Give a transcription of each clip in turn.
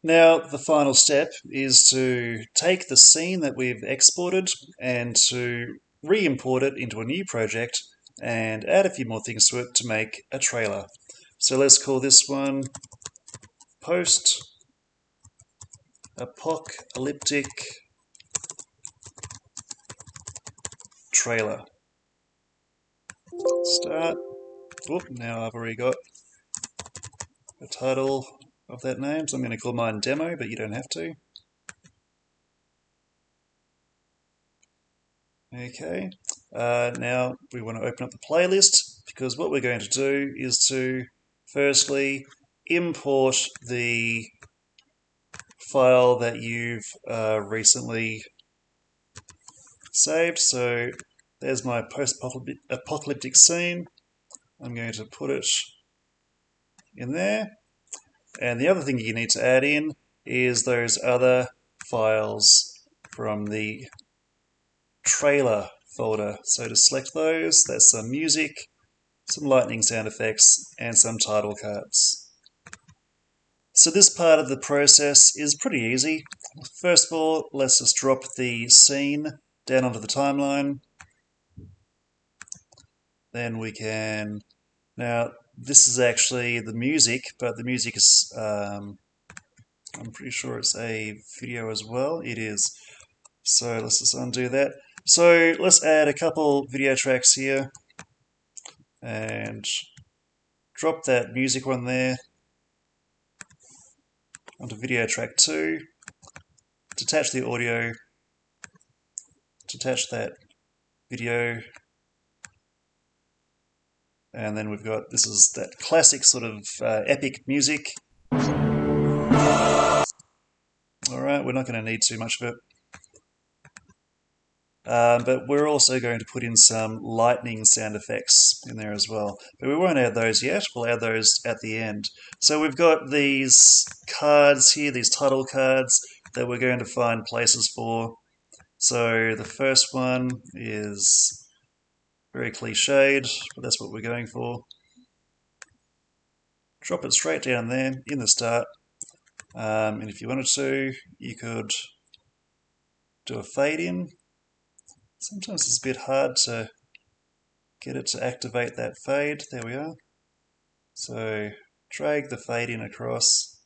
Now the final step is to take the scene that we've exported and to re-import it into a new project and add a few more things to it to make a trailer. So let's call this one post-apocalyptic trailer. Start. Oop, now I've already got the title of that name, so I'm going to call mine demo, but you don't have to. Okay, now we want to open up the playlist because what we're going to do is to firstly import the file that you've recently saved. So there's my post-apocalyptic scene. I'm going to put it in there. And the other thing you need to add in is those other files from the trailer folder. So to select those, that's some music, some lightning sound effects, and some title cards. So this part of the process is pretty easy. First of all, let's just drop the scene down onto the timeline. Then we can... Now, this is actually the music, but the music is... I'm pretty sure it's a video as well. It is. So let's just undo that. So let's add a couple video tracks here and drop that music one there onto video track 2, detach the audio, detach that video, and then we've got, this is that classic sort of epic music. Alright, we're not going to need too much of it. But we're also going to put in some lightning sound effects in there as well. But we won't add those yet, we'll add those at the end. So we've got these cards here, these title cards, that we're going to find places for. So the first one is very cliched, but that's what we're going for. Drop it straight down there in the start. And if you wanted to, you could do a fade in. Sometimes it's a bit hard to get it to activate that fade. There we are. So drag the fade in across.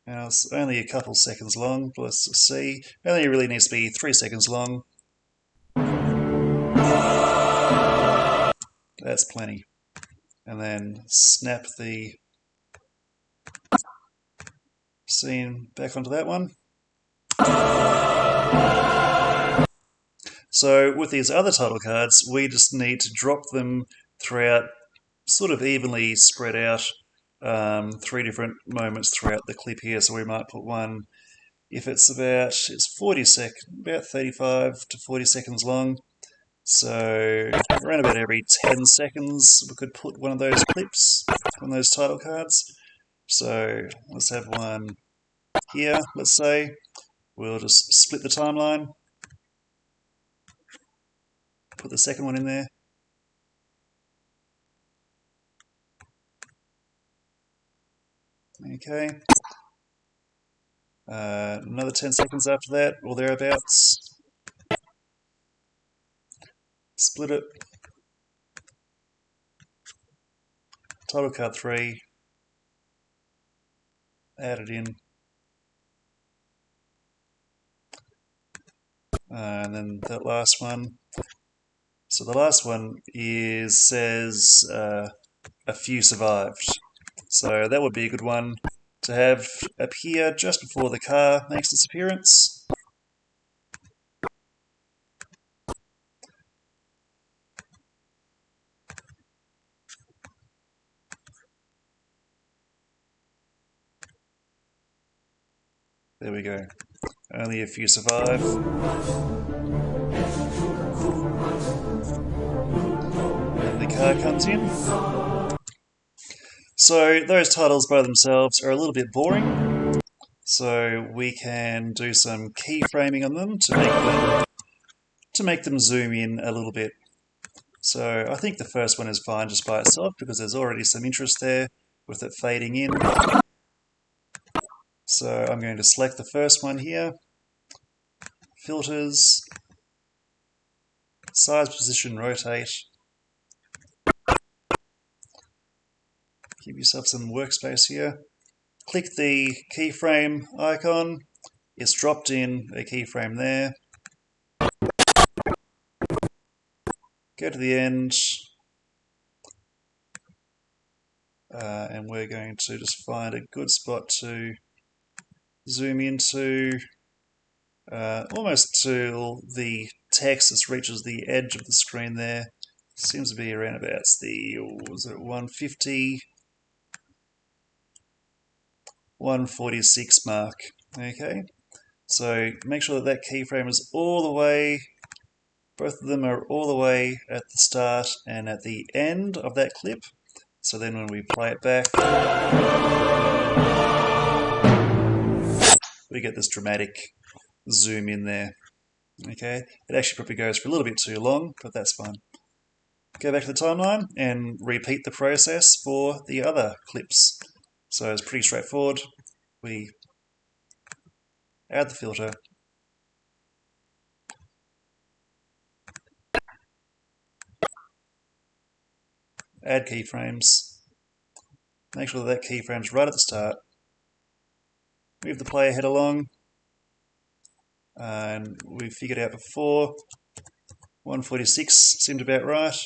Now it's only a couple seconds long, but let's just see. It only really needs to be 3 seconds long. That's plenty. And then snap the scene back onto that one. So with these other title cards, we just need to drop them throughout, sort of evenly spread out, 3 different moments throughout the clip here. So we might put one, if it's about 35 to 40 seconds long. So around about every 10 seconds we could put one of those clips on those title cards. So let's have one here, let's say. We'll just split the timeline, put the second one in there. Okay. Another 10 seconds after that, or thereabouts. Split it. Title card 3. Add it in. And then that last one. So the last one says a few survived. So that would be a good one to have appear just before the car makes its appearance. There we go. Only a few survive. And the car comes in. So those titles by themselves are a little bit boring. So we can do some keyframing on them to make them zoom in a little bit. So I think the first one is fine just by itself because there's already some interest there. with it fading in. So I'm going to select the first one here, filters, size, position, rotate. Give yourself some workspace here. Click the keyframe icon. It's dropped in a keyframe there. Go to the end, and we're going to just find a good spot to zoom into, almost till the text just reaches the edge of the screen there. Seems to be around about the, was it 150, 146 mark. Okay, so make sure that that keyframe is all the way, both of them are all the way at the start and at the end of that clip. So then when we play it back, we get this dramatic zoom in there. Okay, it actually probably goes for a little bit too long, but that's fine. Go back to the timeline and repeat the process for the other clips. So it's pretty straightforward. We add the filter, add keyframes, make sure that keyframe's right at the start, move the player head along, and we figured out before 146 seemed about right.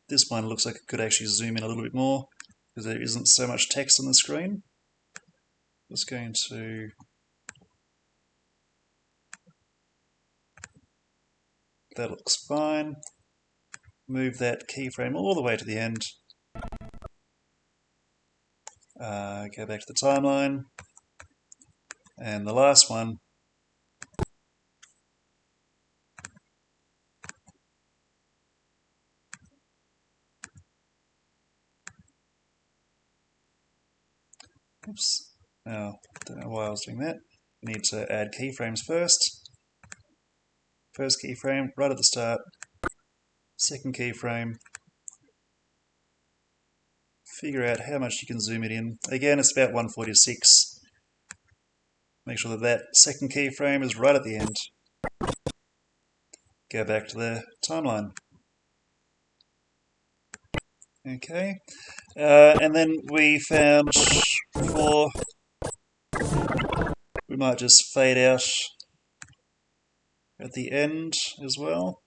This one looks like it could actually zoom in a little bit more because there isn't so much text on the screen. Just going to that looks fine. Move that keyframe all the way to the end. Go back to the timeline. And the last one. Oops. Now, don't know why I was doing that. We need to add keyframes first. First keyframe right at the start. Second keyframe. Figure out how much you can zoom it in. Again, it's about 146. Make sure that that second keyframe is right at the end. Go back to the timeline. Okay, and then we found before we might just fade out at the end as well.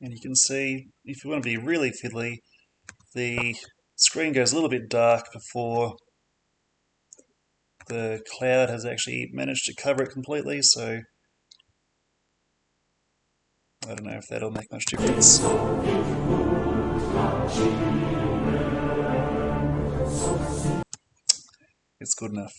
And you can see, if you want to be really fiddly, the screen goes a little bit dark before the cloud has actually managed to cover it completely, so I don't know if that'll make much difference. It's good enough.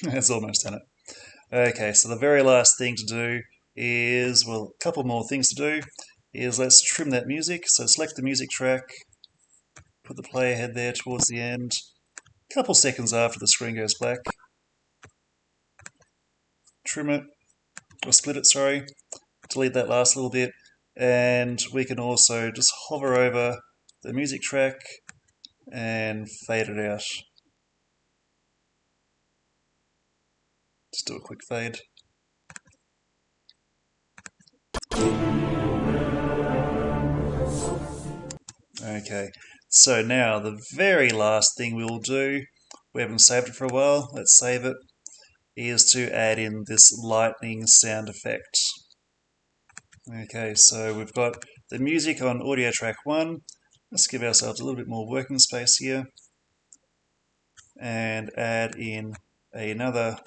That's almost done it. Okay, so the very last thing to do is, well, a couple more things to do, is let's trim that music. So select the music track, put the player head there towards the end, a couple seconds after the screen goes black. Trim it, or split it, sorry. Delete that last little bit, and we can also just hover over the music track and fade it out. Just do a quick fade. Okay, so now the very last thing we'll do, we haven't saved it for a while, let's save it, is to add in this lightning sound effect. Okay, so we've got the music on audio track 1. Let's give ourselves a little bit more working space here and add in another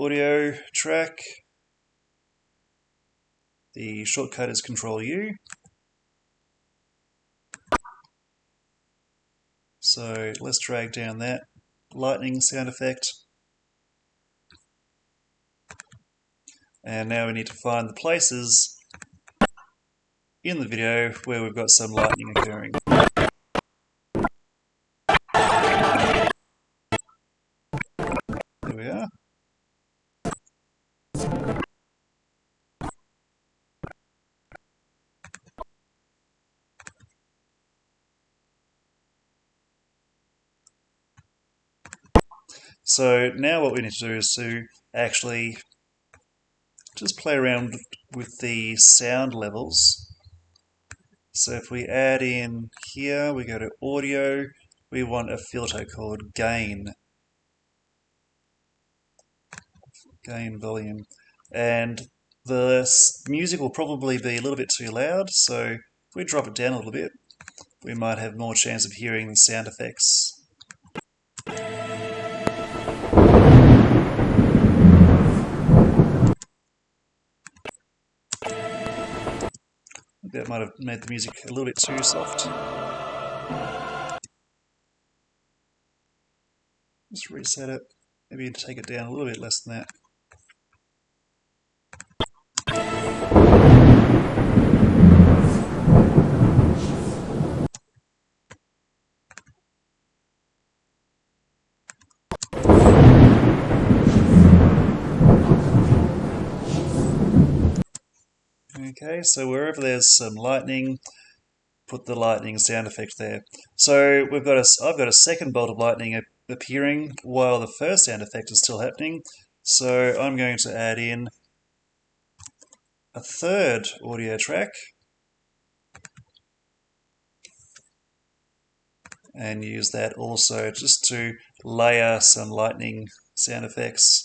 audio track. The shortcut is Control-U. So let's drag down that lightning sound effect. And now we need to find the places in the video where we've got some lightning occurring. So now what we need to do is to actually just play around with the sound levels. So if we add in here, we go to audio, we want a filter called gain volume. And the music will probably be a little bit too loud, so if we drop it down a little bit, we might have more chance of hearing the sound effects. That might have made the music a little bit too soft. Just reset it. Maybe take it down a little bit less than that. Okay, so wherever there's some lightning, put the lightning sound effect there. So I've got a second bolt of lightning appearing while the first sound effect is still happening. So I'm going to add in a third audio track and use that also just to layer some lightning sound effects.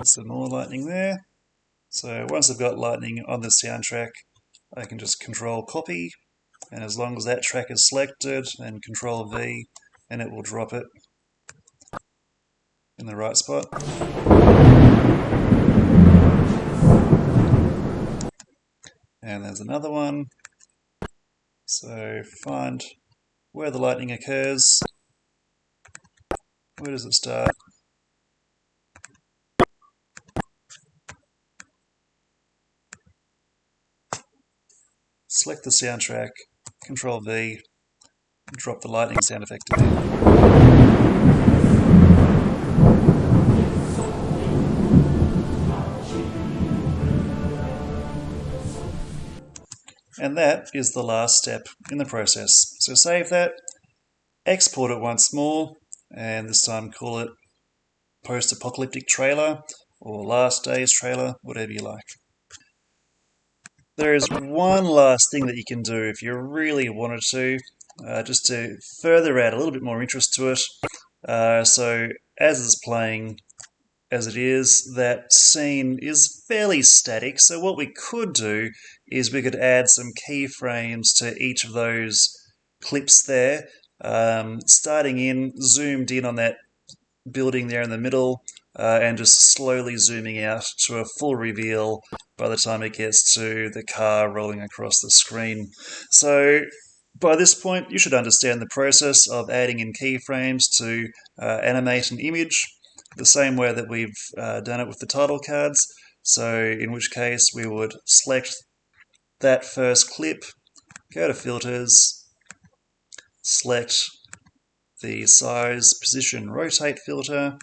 Some more lightning there. So once I've got lightning on the soundtrack, I can just Control Copy, and as long as that track is selected, and Control V, and it will drop it in the right spot. And there's another one. So find where the lightning occurs. Where does it start? Select the soundtrack, Control V, drop the lightning sound effect in there. And that is the last step in the process. So save that, export it once more, and this time call it post-apocalyptic trailer or last day's trailer, whatever you like. There is one last thing that you can do if you really wanted to, just to further add a little bit more interest to it. So as it's playing as it is, that scene is fairly static. So what we could do is we could add some keyframes to each of those clips there, starting in, zoomed in on that building there in the middle, and just slowly zooming out to a full reveal by the time it gets to the car rolling across the screen. So by this point, you should understand the process of adding in keyframes to animate an image, the same way that we've done it with the title cards. So in which case we would select that first clip, go to Filters, select the Size, Position, Rotate filter,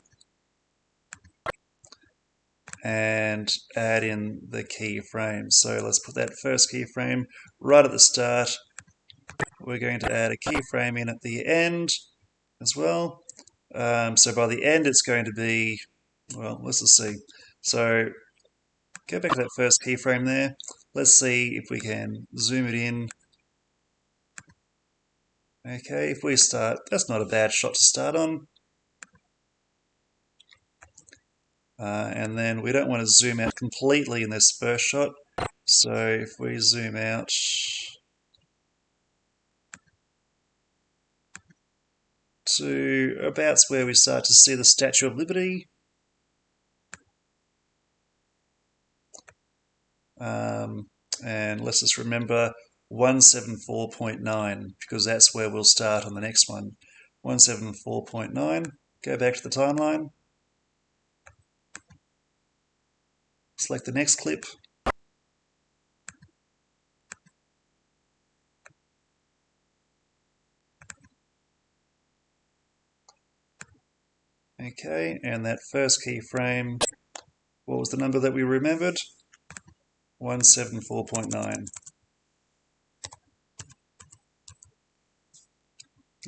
and add in the keyframe. So let's put that first keyframe right at the start. We're going to add a keyframe in at the end as well. So by the end it's going to be, well, let's just see. So go back to that first keyframe there. Let's see if we can zoom it in. Okay, if we start, that's not a bad shot to start on. And then we don't want to zoom out completely in this first shot. So if we zoom out to about where we start to see the Statue of Liberty. and let's just remember 174.9 because that's where we'll start on the next one. 174.9, go back to the timeline, select the next clip, okay, and that first keyframe, what was the number that we remembered? 174.9.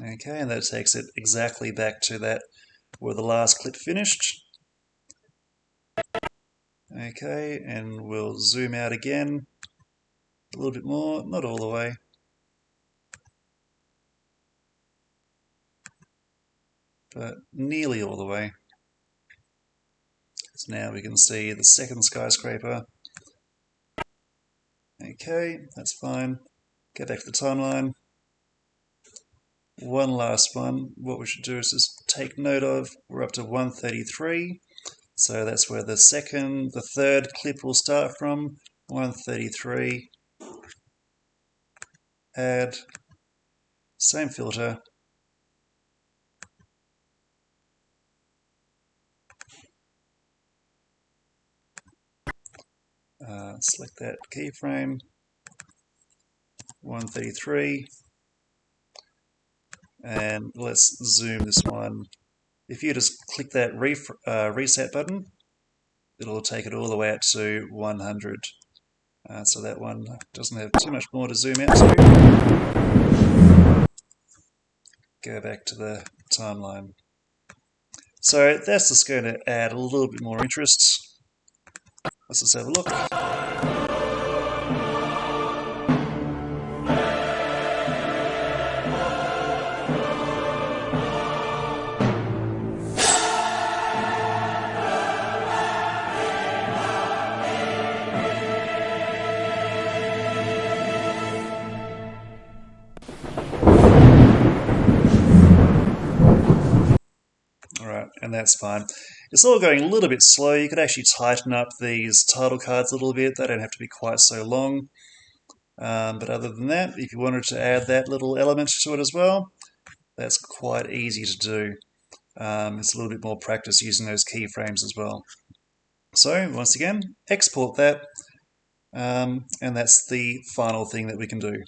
Okay, and that takes it exactly back to that where the last clip finished. Okay, and we'll zoom out again a little bit more, not all the way. But nearly all the way. So now we can see the second skyscraper. Okay, that's fine. Go back to the timeline. One last one. What we should do is just take note of, we're up to 133. So that's where the third clip will start from. 133. Add. Same filter. Select that keyframe. 133. And let's zoom this one. If you just click that reset button, it'll take it all the way out to 100. So that one doesn't have too much more to zoom out to. Go back to the timeline. So that's just going to add a little bit more interest. Let's just have a look. Alright, and that's fine. It's all going a little bit slow. You could actually tighten up these title cards a little bit. They don't have to be quite so long. But other than that, if you wanted to add that little element to it as well, that's quite easy to do. It's a little bit more practice using those keyframes as well. So once again, export that, and that's the final thing that we can do.